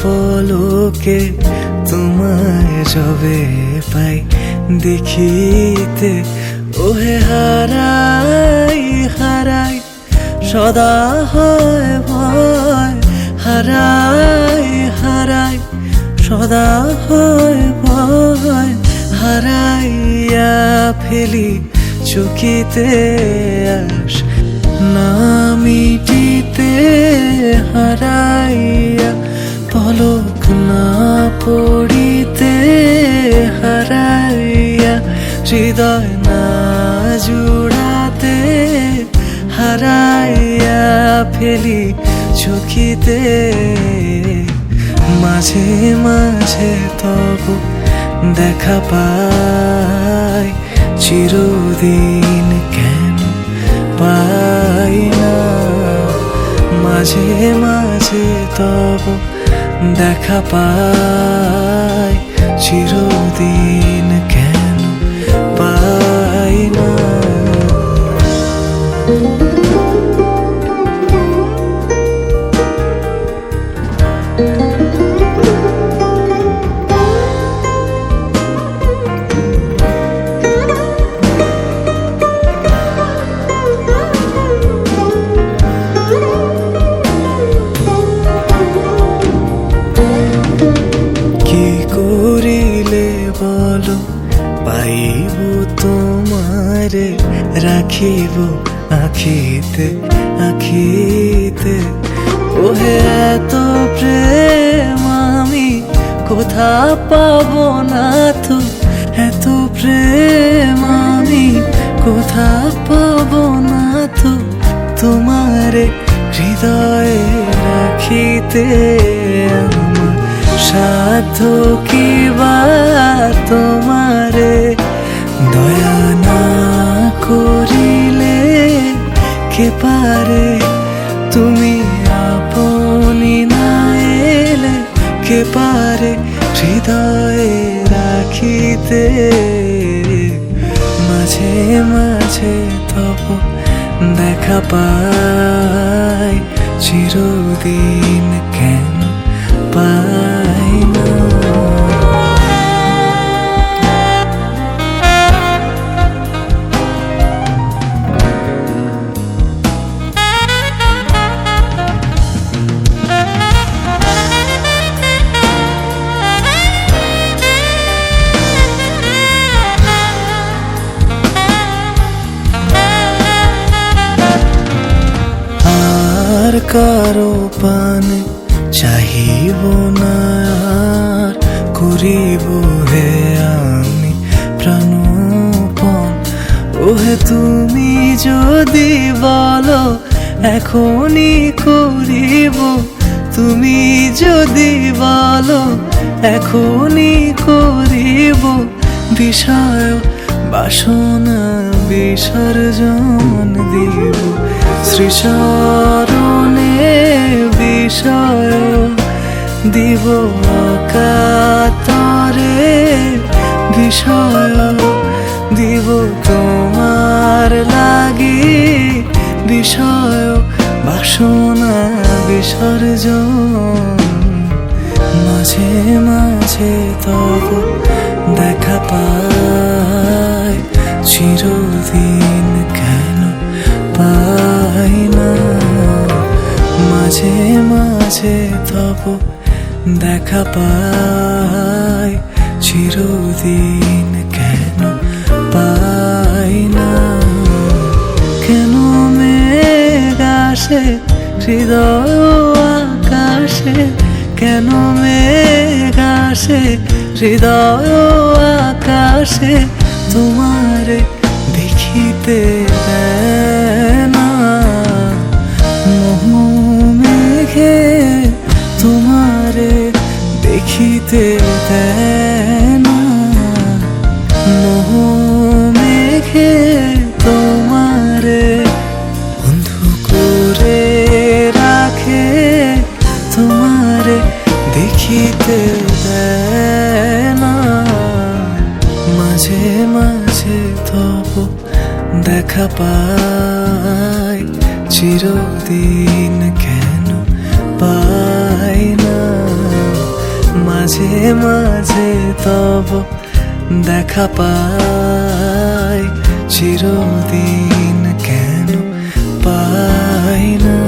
পলকে তোমায় যবে পাই দেখিতে, ওহে হারাই হারাই সদা হয় ভয়, হারাই হারাই সদা হয় ভয়, হারাইয়া ফেলি চকিতে আস না মিটিতে, হারাইয়া পলক না পড়িতে, হারাইয়া হৃদয় না জুড়াতে, হারাইয়া ফেলি চকিতে। মাঝে মাঝে তবু দেখা পাই, চিরদিন কেন পাই না। মাঝে মাঝে তবু দেখা পাই, চিরদিন কেন পাই না। বলো পাইব তোমারে, রাখিব আখিতে আখিতে, ওহে এত প্রেম আমি কোথা পাবো না তো, এত প্রেম আমি কোথা পাবো না তো, তোমারে হৃদয়ে রাখিতে। আমার সাধ্য কি বা তোমারে দয়া না করিলে, কে পারে তুমি আপনি না এলে, কে পারে হৃদয়ে রাখিতে। মাঝে মাঝে তব দেখা পাই, চিরদিন কেন পাই না। আর কারো পানে চাহিব না, আর করিব হে আমি প্রাণপণ, ওহে তুমি যদি বলো এখনই করিব, তুমি যদি বলো এখনই করিব, বিষয় বাসনা বিসর্জন দিব, শ্রীচরণে বিষয় দিব অকাতরে, বিষয় দিব তোমার লাগি, বিষয় বাসনা বিসর্জন। মাঝে মাঝে তব দেখা পাই, চিরদিন কেন পাই না। মাঝে মাঝে তব দেখা পাই, চিরদিন কেন পাই না। কেন মেঘ আসে হৃদয় আকাশে, কেন মেঘ আসে হৃদয় আকাশে, তোমারে দেখিতে দেয় না। মোহ মেঘে তোমারে দেখিতে দেয় না, মোহ মেঘে তোমারে বন্ধু করে রাখে, তোমারে দেখিতে দেয় না। মাঝে মাঝে তব দেখা পাই, চিরদিন কেন পাই না। মাঝে মাঝে তব দেখা পাই, চিরদিন কেন পাই না।